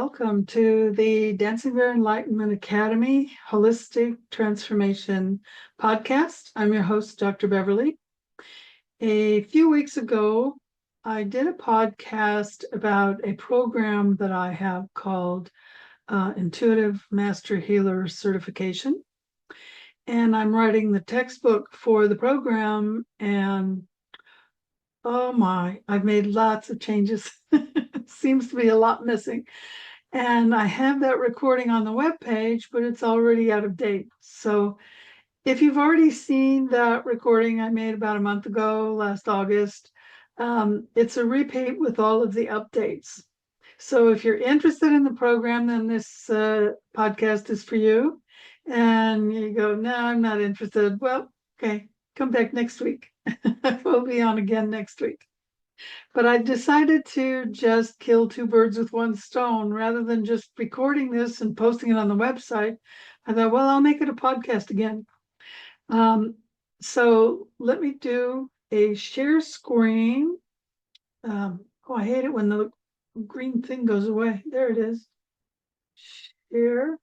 welcome to the Dancing Bear Enlightenment Academy Holistic Transformation Podcast. I'm your host, Dr. Beverly. A few weeks ago, I did a podcast about a program that I have called Intuitive Master Healer Certification. And I'm writing the textbook for the program, and oh my, I've made lots of changes. Seems to be a lot missing. And I have that recording on the webpage, but it's already out of date. So if you've already seen that recording I made about a month ago, last August, it's a repeat with all of the updates. So if you're interested in the program, then this podcast is for you. And you go, no, I'm not interested. Well, okay, come back next week. We'll be on again next week. But I decided to just kill two birds with one stone. Rather than just recording this and posting it on the website, I thought, well, I'll make it a podcast again. So let me do a share screen. I hate it when the green thing goes away. There it is. Share.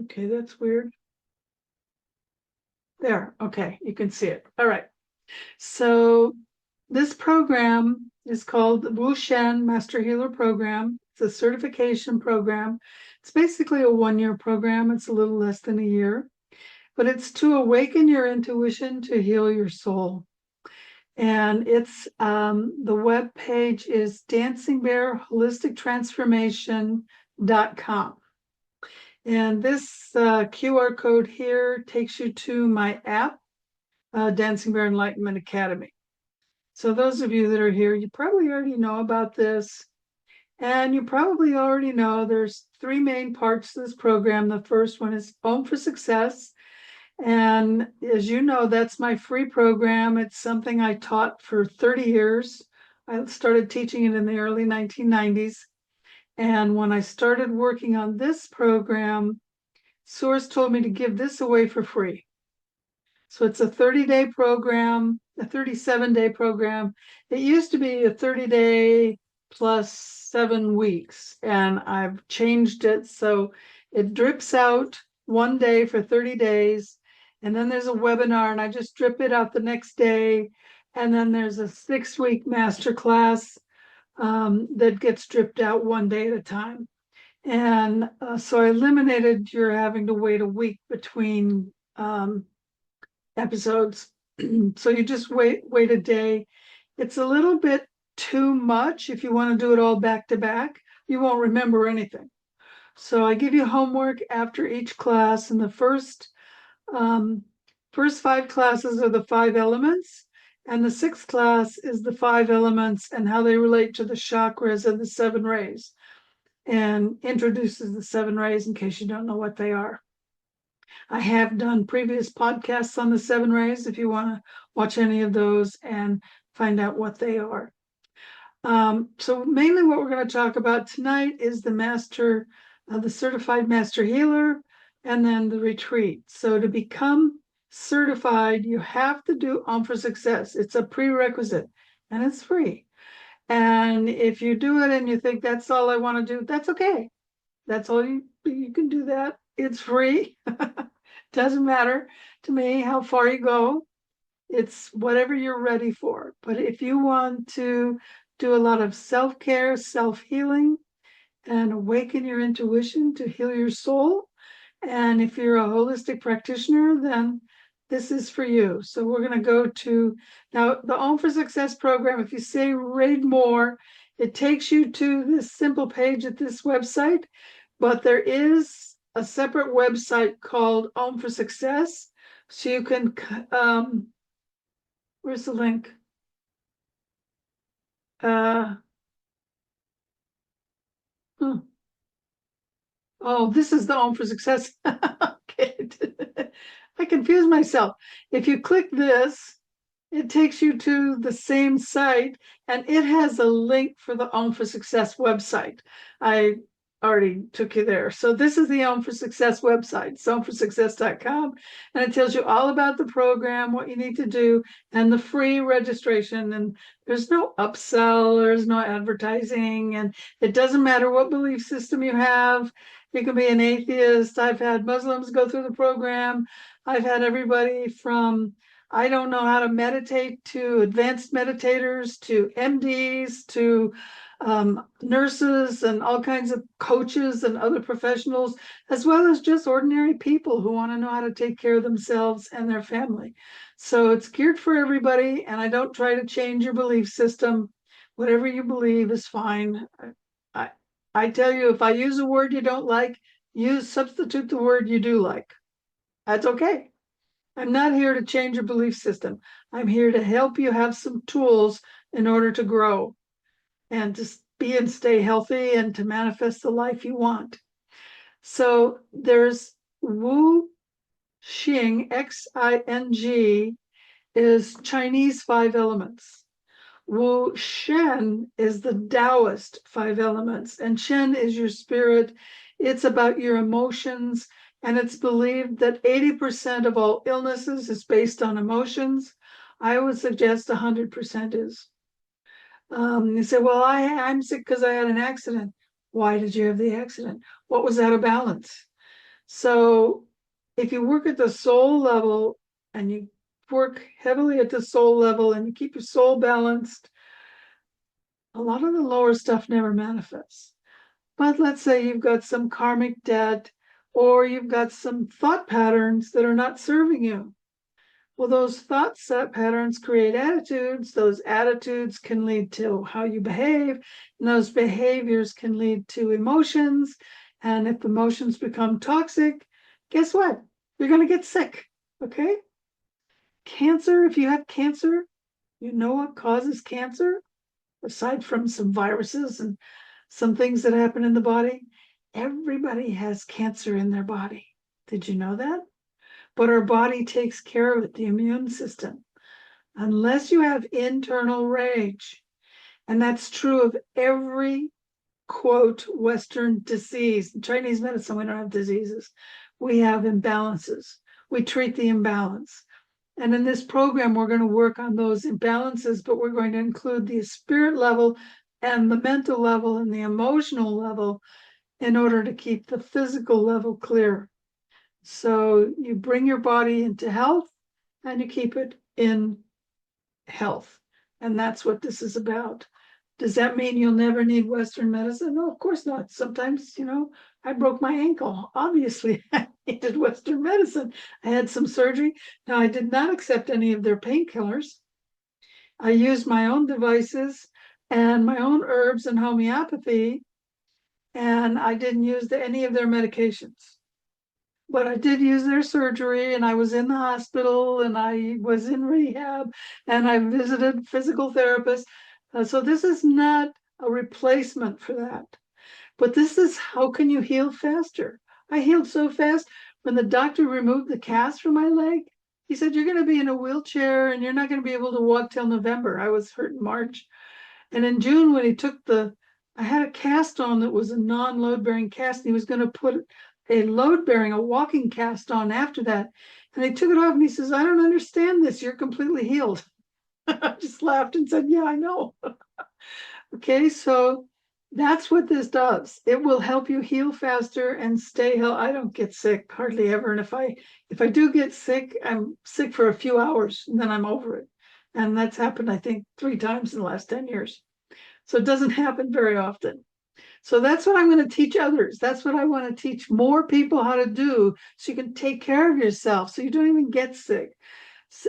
Okay, that's weird. There, okay, you can see it. All right. So this program is called the Wu Shen Master Healer Program. It's a certification program. It's basically a one-year program. It's a little less than a year, but it's to awaken your intuition to heal your soul. And it's the web page is dancingbearholistictransformation.com. And this QR code here takes you to my app, Dancing Bear Enlightenment Academy. So those of you that are here, you probably already know about this. And you probably already know there's three main parts to this program. The first one is Home for Success. And as you know, that's my free program. It's something I taught for 30 years. I started teaching it in the early 1990s. And when I started working on this program, Source told me to give this away for free. So it's a 30-day program, a 37-day program. It used to be a 30-day plus 7 weeks, and I've changed it so it drips out one day for 30 days, and then there's a webinar, and I just drip it out the next day, and then there's a 6-week masterclass that gets dripped out one day at a time. And so I eliminated your having to wait a week between episodes. So you just wait a day. It's a little bit too much if you want to do it all back to back. You won't remember anything. So I give you homework after each class, and the first 5 classes are the 5 elements, and the 6th class is the 5 elements and how they relate to the chakras and the 7 rays, and introduces the 7 rays in case you don't know what they are. I have done previous podcasts on the 7 rays if you want to watch any of those and find out what they are. So mainly what we're going to talk about tonight is the certified master healer, and then the retreat. So to become certified, you have to do Home for Success. It's a prerequisite, and it's free. And if you do it and you think that's all I want to do, that's okay. That's all you can do that. It's free. Doesn't matter to me how far you go. It's whatever you're ready for. But if you want to do a lot of self-care, self-healing, and awaken your intuition to heal your soul, and if you're a holistic practitioner, then this is for you. So we're going to go to now the Home for Success program. If you say read more, it takes you to this simple page at this website, but there is a separate website called Home for Success. So you can, where's the link? Oh, this is the Home for Success. Okay. I confused myself. If you click this, it takes you to the same site, and it has a link for the Home for Success website. I already took you there. So this is the Own for Success website, ownforsuccess.com, and it tells you all about the program, what you need to do, and the free registration. And there's no upsell, there's no advertising, and it doesn't matter what belief system you have. You can be an atheist. I've had Muslims go through the program. I've had everybody from I don't know how to meditate to advanced meditators to MDs to nurses and all kinds of coaches and other professionals, as well as just ordinary people who want to know how to take care of themselves and their family. So it's geared for everybody, and I don't try to change your belief system. Whatever you believe is fine. I tell you, if I use a word you don't like, substitute the word you do like. That's okay. I'm not here to change your belief system. I'm here to help you have some tools in order to grow and to be and stay healthy and to manifest the life you want. So there's Wu Xing, Xing, is Chinese 5 elements. Wu Shen is the Taoist 5 elements, and Shen is your spirit. It's about your emotions, and it's believed that 80% of all illnesses is based on emotions. I would suggest 100% is. You say, well, I'm sick because I had an accident. Why did you have the accident? What was out of balance? So if you work at the soul level and you work heavily at the soul level and you keep your soul balanced, a lot of the lower stuff never manifests. But let's say you've got some karmic debt or you've got some thought patterns that are not serving you. Well, those thought set patterns create attitudes. Those attitudes can lead to how you behave, and those behaviors can lead to emotions. And if emotions become toxic, guess what? You're going to get sick, okay? Cancer, if you have cancer, you know what causes cancer? Aside from some viruses and some things that happen in the body, everybody has cancer in their body. Did you know that? But our body takes care of it, the immune system, unless you have internal rage. And that's true of every, quote, Western disease. In Chinese medicine, we don't have diseases. We have imbalances. We treat the imbalance. And in this program, we're going to work on those imbalances, but we're going to include the spirit level and the mental level and the emotional level in order to keep the physical level clear. So you bring your body into health and you keep it in health. And that's what this is about. Does that mean you'll never need Western medicine? No, of course not. Sometimes, I broke my ankle. Obviously, I needed Western medicine. I had some surgery. Now, I did not accept any of their painkillers. I used my own devices and my own herbs and homeopathy, and I didn't use any of their medications. But I did use their surgery, and I was in the hospital, and I was in rehab, and I visited physical therapists. So this is not a replacement for that. But this is how can you heal faster? I healed so fast. When the doctor removed the cast from my leg, he said, you're going to be in a wheelchair and you're not going to be able to walk till November. I was hurt in March. And in June, when he took I had a cast on that was a non-load bearing cast, and he was going to put a load bearing, a walking cast on after that. And he took it off and he says, I don't understand this. You're completely healed. I just laughed and said, yeah, I know. Okay, so that's what this does. It will help you heal faster and stay healthy. I don't get sick hardly ever. And if I do get sick, I'm sick for a few hours and then I'm over it. And that's happened, I think, 3 times in the last 10 years. So it doesn't happen very often. So that's what I'm going to teach others. That's what I want to teach more people how to do so you can take care of yourself so you don't even get sick.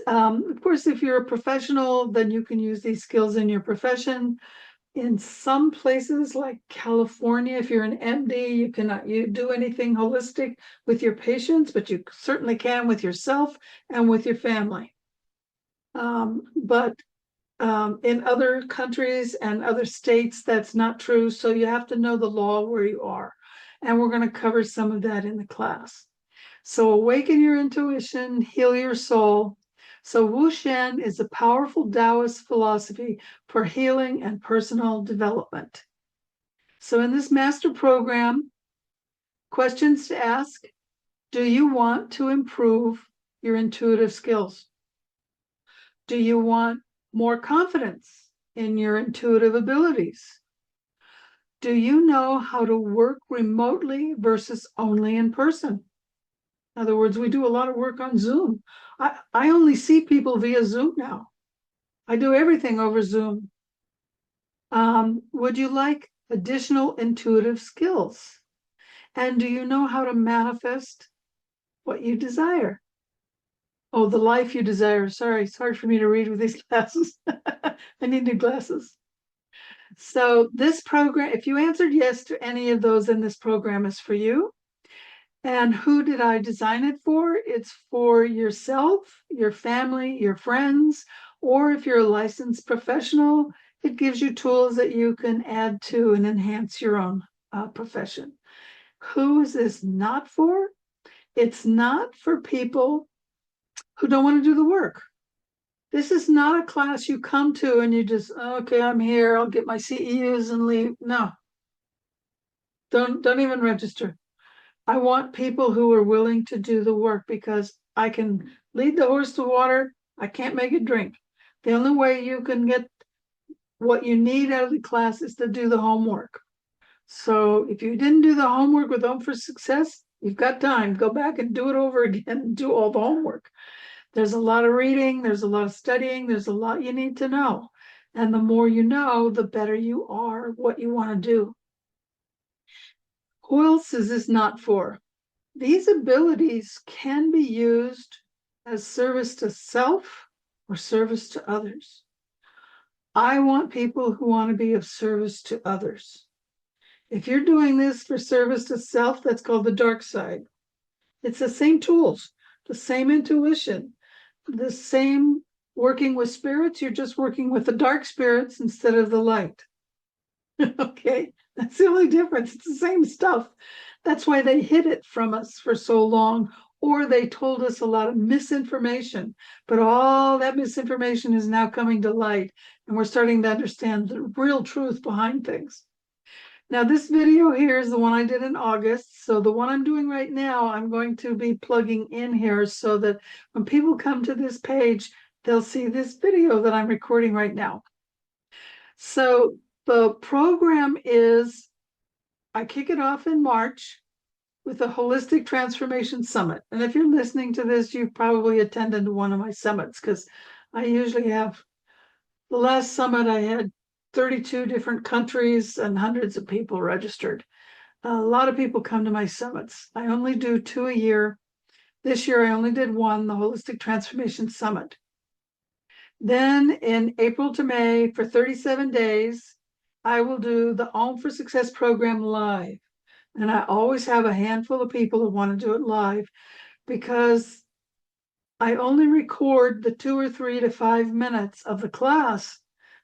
Of course, if you're a professional, then you can use these skills in your profession. In some places like California, if you're an MD, you cannot do anything holistic with your patients, but you certainly can with yourself and with your family. But in other countries and other states, that's not true. So you have to know the law where you are. And we're going to cover some of that in the class. So awaken your intuition, heal your soul. So Wu Shen is a powerful Taoist philosophy for healing and personal development. So in this master program, questions to ask: do you want to improve your intuitive skills? Do you want more confidence in your intuitive abilities? Do you know how to work remotely versus only in person? In other words, we do a lot of work on Zoom. I only see people via Zoom now. I do everything over Zoom. Would you like additional intuitive skills? And do you know how to manifest what you desire? Oh, the life you desire. Sorry, it's hard for me to read with these glasses. I need new glasses. So this program, if you answered yes to any of those, then this program is for you. And who did I design it for? It's for yourself, your family, your friends, or if you're a licensed professional, it gives you tools that you can add to and enhance your own profession. Who is this not for? It's not for people who don't want to do the work. This is not a class you come to and you just, okay, I'm here, I'll get my CEUs and leave. No, don't even register. I want people who are willing to do the work, because I can lead the horse to water. I can't make it drink. The only way you can get what you need out of the class is to do the homework. So if you didn't do the homework with Home for Success, you've got time. Go back and do it over again and do all the homework. There's a lot of reading. There's a lot of studying. There's a lot you need to know. And the more you know, the better you are what you want to do. Who else is this not for? These abilities can be used as service to self or service to others. I want people who want to be of service to others. If you're doing this for service to self, that's called the dark side. It's the same tools, the same intuition, the same working with spirits. You're just working with the dark spirits instead of the light. Okay, that's the only difference. It's the same stuff. That's why they hid it from us for so long, or they told us a lot of misinformation. But all that misinformation is now coming to light, and we're starting to understand the real truth behind things. Now, this video here is the one I did in August. So the one I'm doing right now, I'm going to be plugging in here so that when people come to this page, they'll see this video that I'm recording right now. So the program is, I kick it off in March with a Holistic Transformation Summit. And if you're listening to this, you've probably attended one of my summits, because I usually have, the last summit I had 32 different countries and hundreds of people registered. A lot of people come to my summits. I only do 2 a year. This year I only did one, the Holistic Transformation Summit. Then in April to May, for 37 days, I will do the Home for Success program live. And I always have a handful of people who want to do it live, because I only record the 2 or 3 to 5 minutes of the class.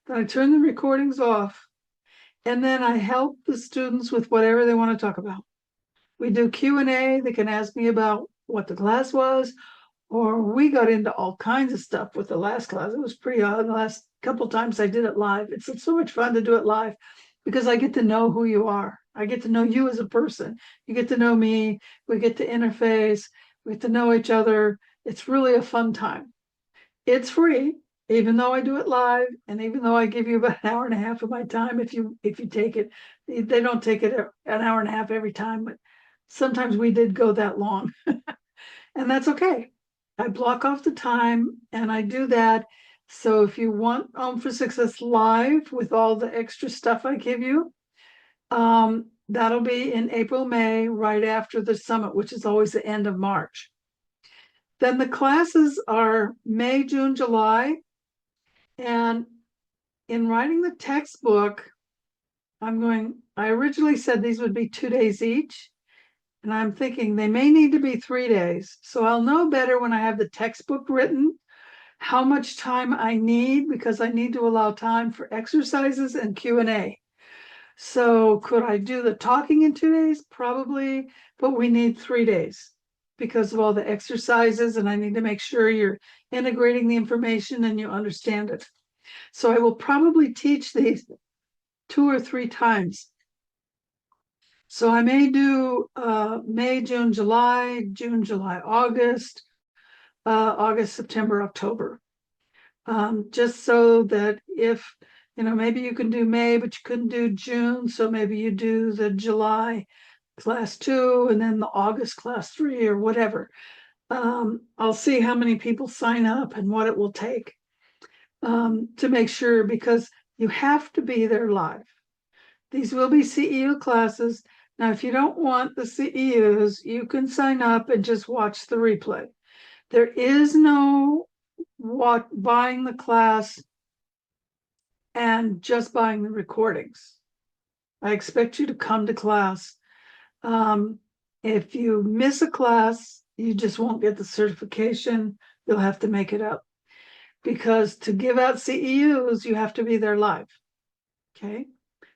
Then I turn the recordings off, and then I help the students with whatever they want to talk about. We do Q&A. They can ask me about what the class was, or we got into all kinds of stuff with the last class. It was pretty odd. The last couple times I did it live. It's so much fun to do it live, because I get to know who you are. I get to know you as a person. You get to know me. We get to interface. We get to know each other. It's really a fun time. It's free, even though I do it live, and even though I give you about an hour and a half of my time if you take it. They don't take it an hour and a half every time, but sometimes we did go that long. And that's okay. I block off the time and I do that. So if you want Home for Success live with all the extra stuff I give you, that'll be in April, May, right after the summit, which is always the end of March. Then the classes are May, June, July. And in writing the textbook, I originally said these would be 2 days each. And I'm thinking they may need to be 3 days. So I'll know better when I have the textbook written how much time I need, because I need to allow time for exercises and Q&A. So could I do the talking in 2 days? Probably, but we need 3 days because of all the exercises, and I need to make sure you're integrating the information and you understand it. So I will probably teach these 2 or 3 times. So I may do May, June, July, August, August, September, October. Just so that if, maybe you can do May, but you couldn't do June. So maybe you do the July class 2 and then the August class 3 or whatever. I'll see how many people sign up and what it will take to make sure, because you have to be there live. These will be CEU classes. Now, if you don't want the CEUs, you can sign up and just watch the replay. There is no buying the class and just buying the recordings. I expect you to come to class. If you miss a class, you just won't get the certification. You'll have to make it up, because to give out CEUs, you have to be there live. Okay.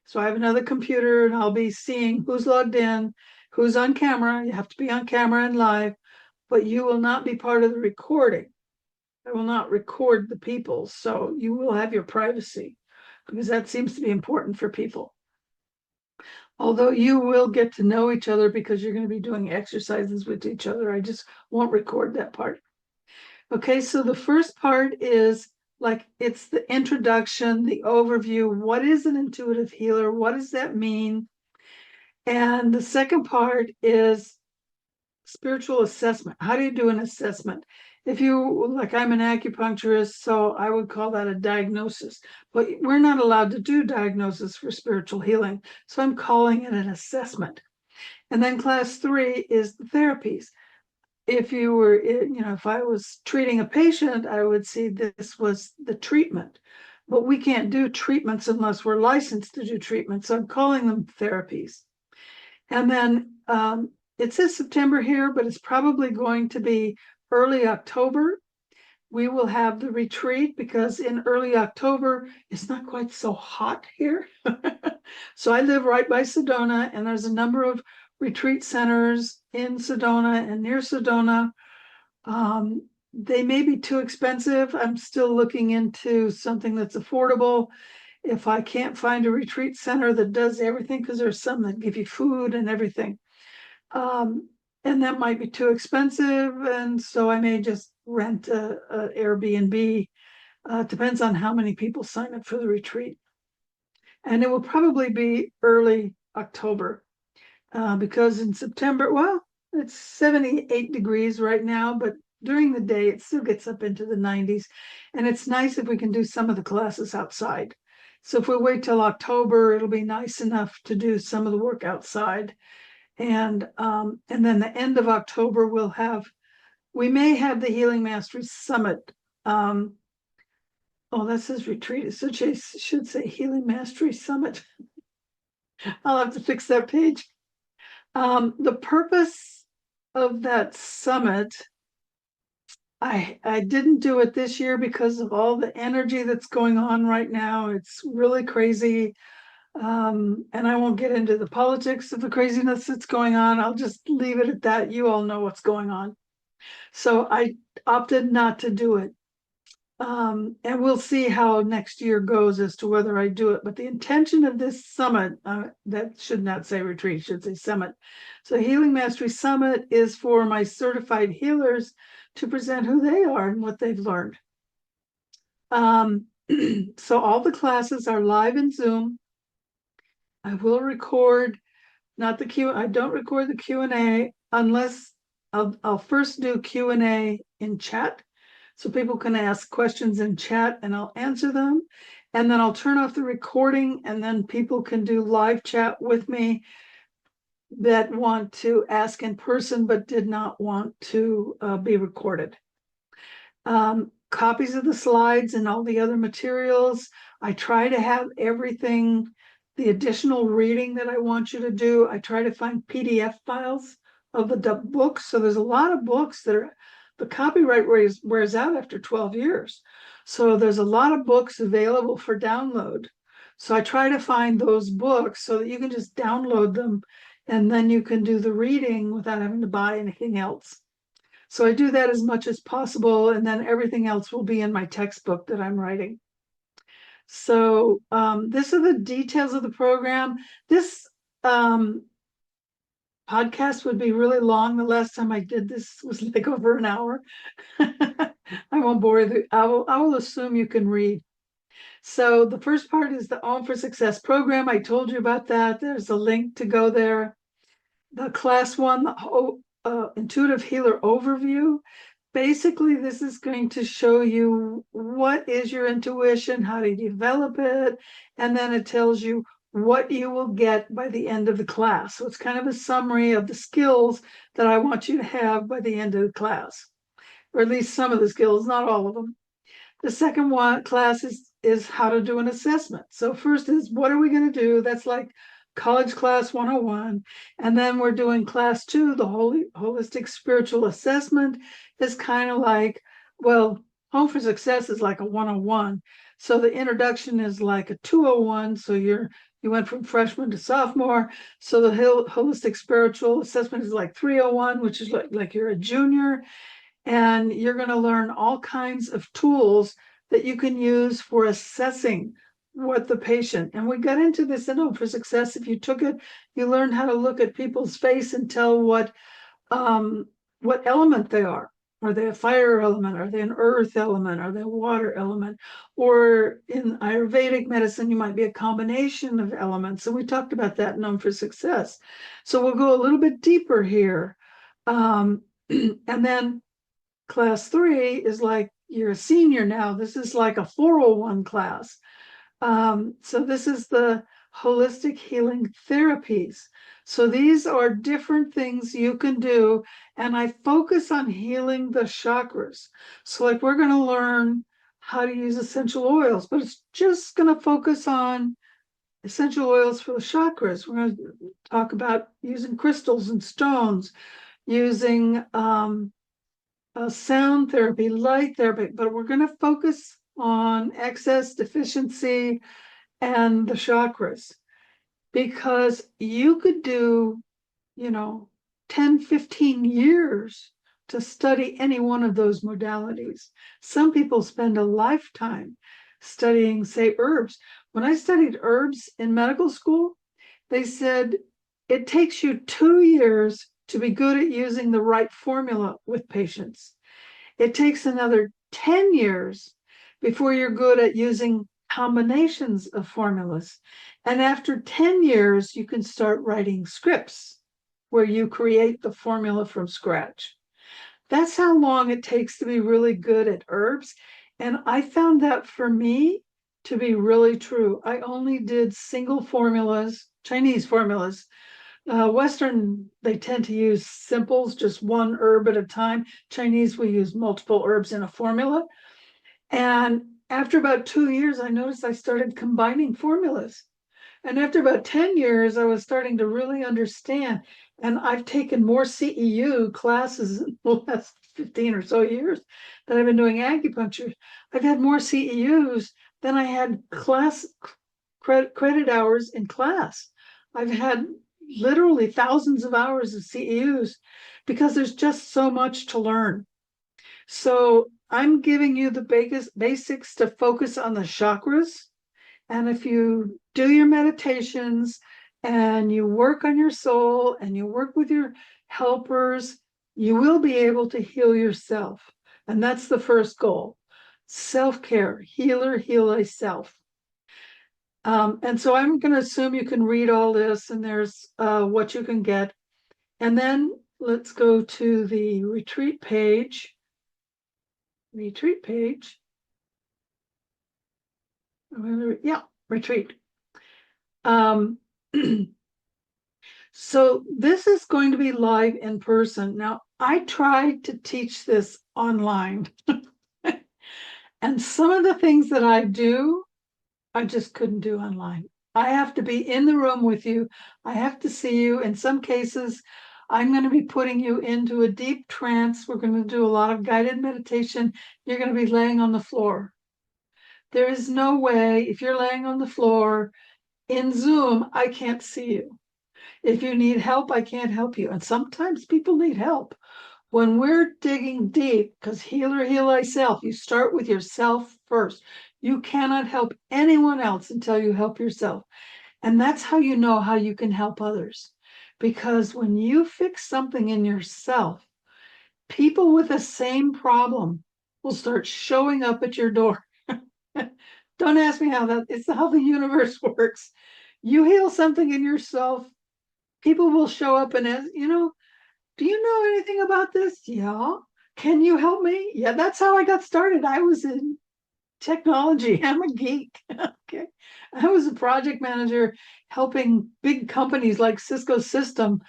So I have another computer and I'll be seeing who's logged in, who's on camera. You have to be on camera and live, but you will not be part of the recording. I will not record the people. So you will have your privacy, because that seems to be important for people. Although you will get to know each other because you're going to be doing exercises with each other. I just won't record that part. Okay, so the first part is it's the introduction, the overview. What is an intuitive healer? What does that mean? And the second part is spiritual assessment. How do you do an assessment? If you, I'm an acupuncturist, so I would call that a diagnosis, but we're not allowed to do diagnosis for spiritual healing. So I'm calling it an assessment. And then class 3 is the therapies. If you were, if I was treating a patient, I would see this was the treatment, but we can't do treatments unless we're licensed to do treatment. So I'm calling them therapies. And then it says September here, but it's probably going to be early October. We will have the retreat, because in early October, it's not quite so hot here. So I live right by Sedona, and there's a number of retreat centers in Sedona and near Sedona. They may be too expensive. I'm still looking into something that's affordable. If I can't find a retreat center that does everything, because there's some that give you food and everything, and that might be too expensive, and so I may just rent a Airbnb. Depends on how many people sign up for the retreat. And it will probably be early October, because in September, well, it's 78 degrees right now, but during the day, it still gets up into the 90s. And it's nice if we can do some of the classes outside. So if we wait till October, it'll be nice enough to do some of the work outside. And then the end of October, we may have the Healing Mastery Summit. Oh, that says retreat. It should say Healing Mastery Summit. I'll have to fix that page. The purpose of that summit, I didn't do it this year because of all the energy that's going on right now. It's really crazy. And I won't get into the politics of the craziness that's going on. I'll just leave it at that. You all know what's going on. So I opted not to do it. And we'll see how next year goes as to whether I do it. But the intention of this summit, that should not say retreat, should say summit. So Healing Mastery Summit is for my certified healers to present who they are and what they've learned. So all the classes are live in Zoom. I will record, I don't record the Q&A unless I'll first do Q&A in chat, so people can ask questions in chat and I'll answer them. And then I'll turn off the recording, and then people can do live chat with me that want to ask in person but did not want to be recorded. Copies of the slides and all the other materials. I try to have everything, the additional reading that I want you to do. I try to find PDF files of the books. So there's a lot of books that are, the copyright wears out after 12 years. So there's a lot of books available for download. So I try to find those books so that you can just download them, and then you can do the reading without having to buy anything else. So I do that as much as possible, and then everything else will be in my textbook that I'm writing. So this are the details of the program. This podcast would be really long. The last time I did this was like over an hour. I won't bore you. I will assume you can read. So the first part is the Own for Success program. I told you about that. There's a link to go there. The class one, the intuitive healer overview. Basically, this is going to show you what is your intuition, how to develop it, and then it tells you what you will get by the end of the class. So it's kind of a summary of the skills that I want you to have by the end of the class, or at least some of the skills, not all of them. The second one class is how to do an assessment. So first is what are we going to do? That's like college class 101. And then we're doing class 2, the holistic spiritual assessment is kind of like, well, Home for Success is like a 101. So the introduction is like a 201. So you went from freshman to sophomore. So the holistic spiritual assessment is like 301, which is like you're a junior. And you're going to learn all kinds of tools that you can use for assessing what the patient, and we got into this in Home for Success. If you took it, you learned how to look at people's face and tell what element they are. Are they a fire element? Are they an earth element? Are they a water element? Or in Ayurvedic medicine, you might be a combination of elements. And we talked about that in Home for Success. So we'll go a little bit deeper here. And then class 3 is like you're a senior now. This is like a 401 class. So this is the holistic healing therapies. So these are different things you can do. And I focus on healing the chakras. So like we're going to learn how to use essential oils, but it's just going to focus on essential oils for the chakras. We're going to talk about using crystals and stones, using sound therapy, light therapy, but we're going to focus on excess, deficiency, and the chakras, because you could do, 10, 15 years to study any one of those modalities. Some people spend a lifetime studying, say, herbs. When I studied herbs in medical school, they said it takes you 2 years to be good at using the right formula with patients. It takes another 10 years before you're good at using combinations of formulas. And after 10 years, you can start writing scripts where you create the formula from scratch. That's how long it takes to be really good at herbs. And I found that for me to be really true. I only did single formulas, Chinese formulas. Western, they tend to use simples, just one herb at a time. Chinese, we use multiple herbs in a formula. And after about 2 years, I noticed I started combining formulas. And after about 10 years, I was starting to really understand. And I've taken more CEU classes in the last 15 or so years that I've been doing acupuncture. I've had more CEUs than I had class credit hours in class. I've had literally thousands of hours of CEUs because there's just so much to learn. So I'm giving you the basics to focus on the chakras. And if you do your meditations and you work on your soul and you work with your helpers, you will be able to heal yourself. And that's the first goal. Self-care, healer, heal thyself. And so I'm going to assume you can read all this, and there's what you can get. And then let's go to the retreat page. Retreat page. Yeah, retreat. So this is going to be live in person. Now, I tried to teach this online. And some of the things that I do, I just couldn't do online. I have to be in the room with you. I have to see you. In some cases, I'm going to be putting you into a deep trance. We're going to do a lot of guided meditation. You're going to be laying on the floor. There is no way, if you're laying on the floor in Zoom, I can't see you. If you need help, I can't help you. And sometimes people need help. When we're digging deep, because healer, heal thyself, you start with yourself first. You cannot help anyone else until you help yourself. And that's how you know how you can help others. because when you fix something in yourself, people with the same problem will start showing up at your door. Don't ask me how that, it's how the universe works. You heal something in yourself, people will show up and ask, do you know anything about this? Yeah. Can you help me? Yeah, that's how I got started. I was in technology. I'm a geek. Okay. I was a project manager helping big companies like Cisco System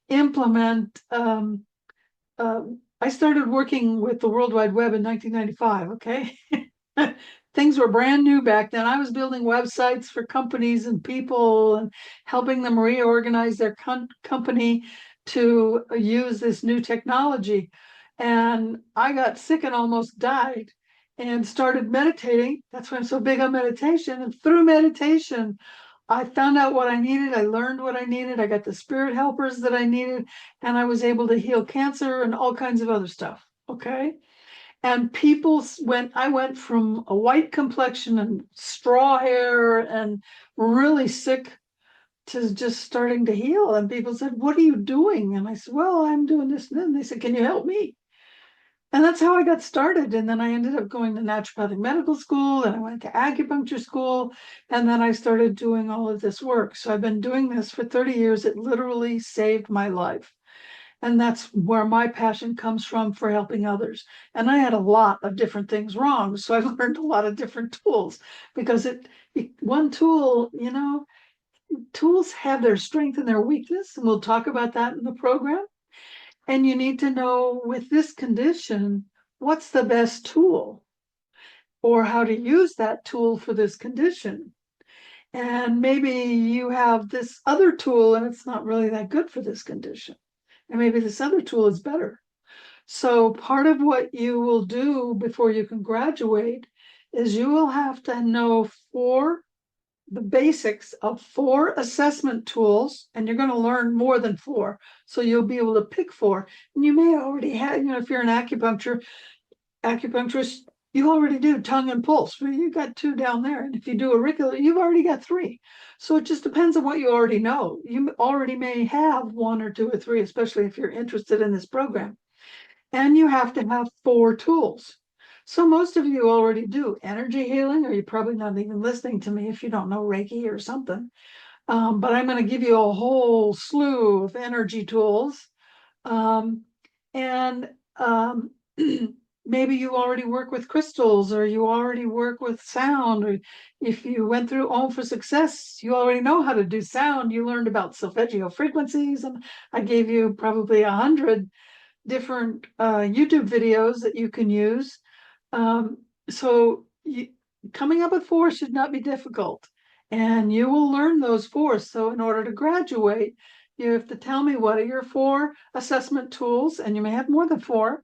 implement. I started working with the World Wide Web in 1995. Okay. Things were brand new back then. I was building websites for companies and people and helping them reorganize their company to use this new technology. And I got sick and almost died and started meditating. That's why I'm so big on meditation. And through meditation, I found out what I needed. I learned what I needed. I got the spirit helpers that I needed, and I was able to heal cancer and all kinds of other stuff. Okay. And I went from a white complexion and straw hair and really sick to just starting to heal. And people said, "What are you doing?" And I said, "Well, I'm doing this." And then they said, "Can you help me?" And that's how I got started. And then I ended up going to naturopathic medical school, and I went to acupuncture school. And then I started doing all of this work. So I've been doing this for 30 years. It literally saved my life. And that's where my passion comes from, for helping others. And I had a lot of different things wrong. So I learned a lot of different tools, because one tool, tools have their strength and their weakness. And we'll talk about that in the program. And you need to know, with this condition, what's the best tool, or how to use that tool for this condition. And maybe you have this other tool and it's not really that good for this condition. And maybe this other tool is better. So part of what you will do before you can graduate is you will have to know the basics of 4 assessment tools, and you're going to learn more than 4. So you'll be able to pick 4. And you may already have, if you're an acupuncturist, you already do tongue and pulse. Well, you got 2 down there. And if you do auricular, you've already got 3. So it just depends on what you already know. You already may have 1 or 2 or 3, especially if you're interested in this program. And you have to have 4 tools. So most of you already do energy healing, or you're probably not even listening to me if you don't know Reiki or something. But I'm going to give you a whole slew of energy tools. And maybe you already work with crystals, or you already work with sound, or if you went through Om for Success, you already know how to do sound. You learned about solfeggio frequencies, and I gave you probably 100 different YouTube videos that you can use. So coming up with 4 should not be difficult, and you will learn those 4. So in order to graduate, you have to tell me what are your 4 assessment tools, and you may have more than 4,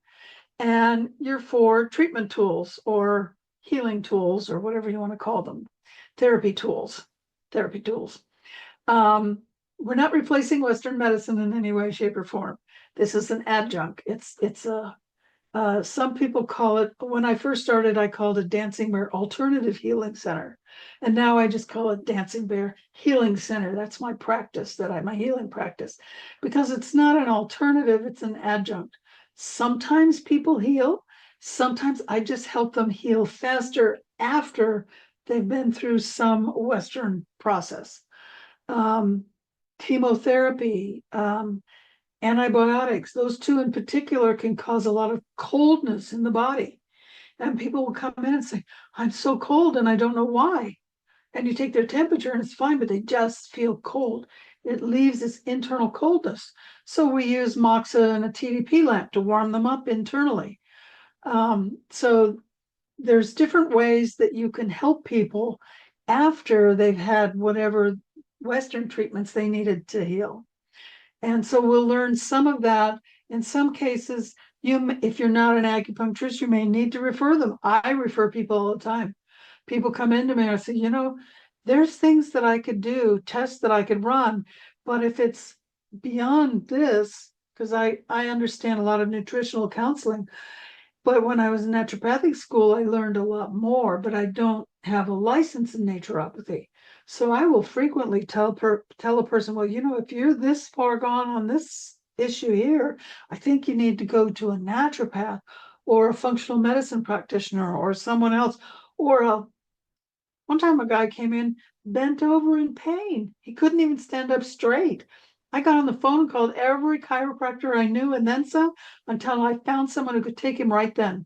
and your 4 treatment tools or healing tools, or whatever you want to call them, therapy tools. We're not replacing Western medicine in any way, shape, or form. This is an adjunct. It's some people call it, when I first started, I called it Dancing Bear Alternative Healing Center. And now I just call it Dancing Bear Healing Center. That's my practice, my healing practice, because it's not an alternative, it's an adjunct. Sometimes people heal. Sometimes I just help them heal faster after they've been through some Western process. Chemotherapy, antibiotics, those 2 in particular can cause a lot of coldness in the body. And people will come in and say, "I'm so cold and I don't know why." And you take their temperature and it's fine, but they just feel cold. It leaves this internal coldness. So we use Moxa and a TDP lamp to warm them up internally. So there's different ways that you can help people after they've had whatever Western treatments they needed to heal. And so we'll learn some of that. In some cases, if you're not an acupuncturist, you may need to refer them. I refer people all the time. People come into me and I say, there's things that I could do, tests that I could run, but if it's beyond this, because I understand a lot of nutritional counseling, but when I was in naturopathic school, I learned a lot more, but I don't have a license in naturopathy. So I will frequently tell a person, well, if you're this far gone on this issue here, I think you need to go to a naturopath or a functional medicine practitioner or someone else. One time a guy came in bent over in pain. He couldn't even stand up straight. I got on the phone and called every chiropractor I knew and then some until I found someone who could take him right then.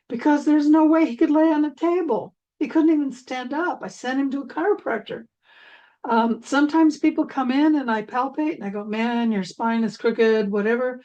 Because there's no way he could lay on a table. He couldn't even stand up. I sent him to a chiropractor. Sometimes people come in and I palpate and I go, man, your spine is crooked, whatever.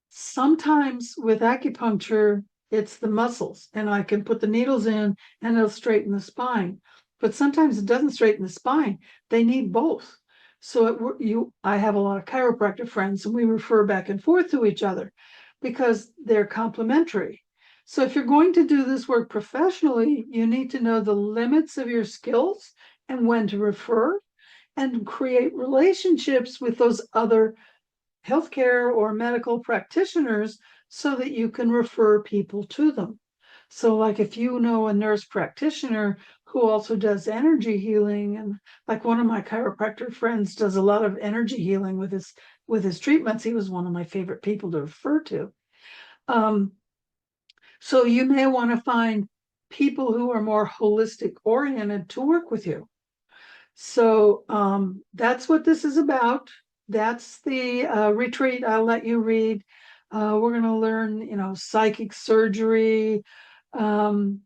Sometimes with acupuncture, it's the muscles and I can put the needles in and it'll straighten the spine. But sometimes it doesn't straighten the spine. They need both. So I have a lot of chiropractor friends and we refer back and forth to each other because they're complementary. So if you're going to do this work professionally, you need to know the limits of your skills and when to refer and create relationships with those other healthcare or medical practitioners so that you can refer people to them. So like if you know a nurse practitioner who also does energy healing, and like one of my chiropractor friends does a lot of energy healing with his treatments, he was one of my favorite people to refer to. So you may want to find people who are more holistic oriented to work with you. So that's what this is about. That's the retreat. I'll let you read. We're going to learn, psychic surgery, um,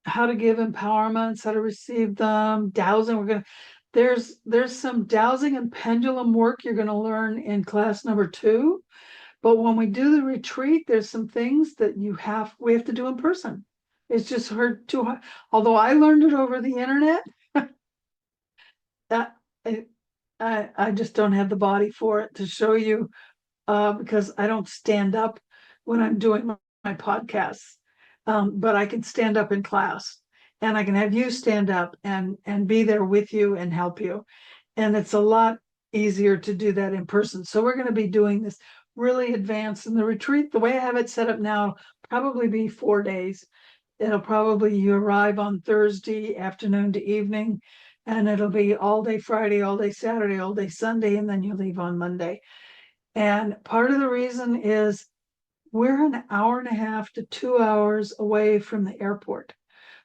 how to give empowerments, how to receive them, dowsing. There's some dowsing and pendulum work you're going to learn in class number 2. But when we do the retreat, there's some things that we have to do in person. It's just hard too hard. Although I learned it over the internet, that I just don't have the body for it to show you because I don't stand up when I'm doing my podcasts. But I can stand up in class and I can have you stand up and be there with you and help you. And it's a lot easier to do that in person. So we're going to be doing this really advanced in the retreat. The way I have it set up now, probably be 4 days. You arrive on Thursday afternoon to evening, and it'll be all day Friday, all day Saturday, all day Sunday, and then you leave on Monday. And part of the reason is we're an hour and a half to 2 hours away from the airport.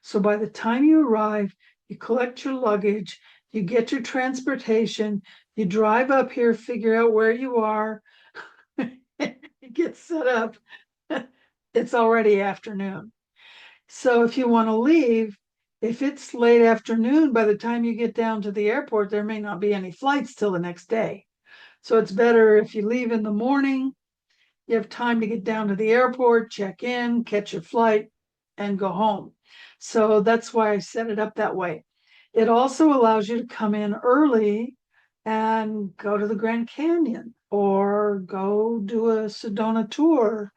So by the time you arrive, you collect your luggage, you get your transportation, you drive up here, figure out where you are, you get set up. It's already afternoon. So if you want to leave, if it's late afternoon, by the time you get down to the airport, there may not be any flights till the next day. So it's better if you leave in the morning, you have time to get down to the airport, check in, catch your flight, and go home. So that's why I set it up that way. It also allows you to come in early and go to the Grand Canyon or go do a Sedona tour.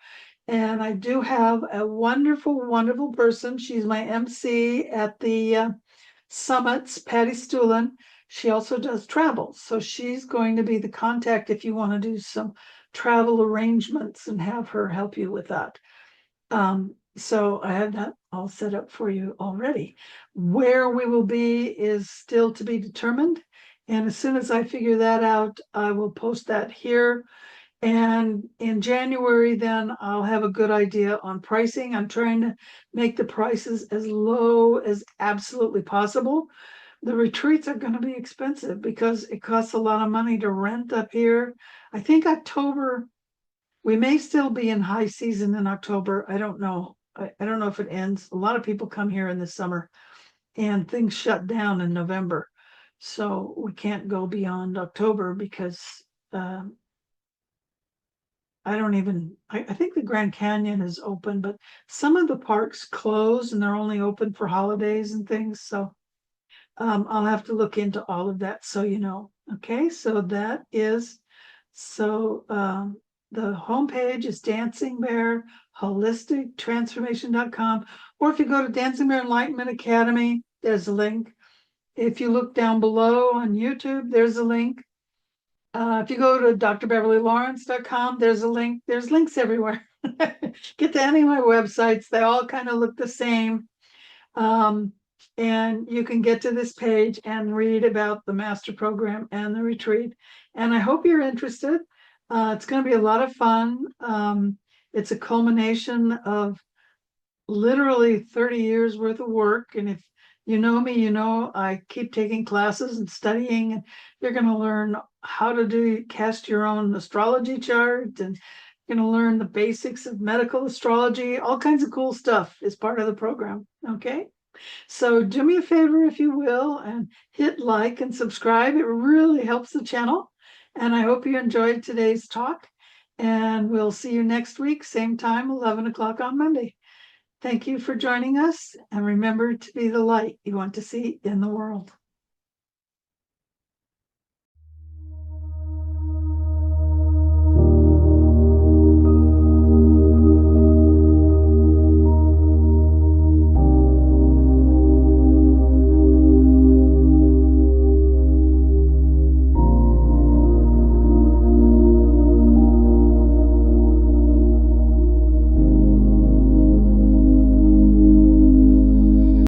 And I do have a wonderful, wonderful person. She's my MC at the summits, Patty Stulin. She also does travel. So she's going to be the contact if you want to do some travel arrangements and have her help you with that. So I have that all set up for you already. Where we will be is still to be determined. And as soon as I figure that out, I will post that here. And in January, then I'll have a good idea on pricing. I'm trying to make the prices as low as absolutely possible. The retreats are going to be expensive because it costs a lot of money to rent up here. I think October, we may still be in high season in October. I don't know. I don't know if it ends. A lot of people come here in the summer and things shut down in November. So we can't go beyond October because I think the Grand Canyon is open, but some of the parks close and they're only open for holidays and things. So I'll have to look into all of that so you know. Okay, so the homepage is Dancing Bear Holistic Transformation.com, or if you go to Dancing Bear Enlightenment Academy, there's a link. If you look down below on YouTube, there's a link. If you go to drbeverlylawrence.com, there's a link. There's links everywhere. Get to any of my websites. They all kind of look the same. and you can get to this page and read about the master program and the retreat. And I hope you're interested. It's going to be a lot of fun. It's a culmination of literally 30 years worth of work. And if you know me, you know I keep taking classes and studying, and you're going to learn how to cast your own astrology chart, and you're going to learn the basics of medical astrology. All kinds of cool stuff is part of the program. Okay. So do me a favor, if you will, and hit like and subscribe. It really helps the channel. And I hope you enjoyed today's talk. And we'll see you next week, same time, 11 o'clock on Monday. Thank you for joining us. And remember to be the light you want to see in the world.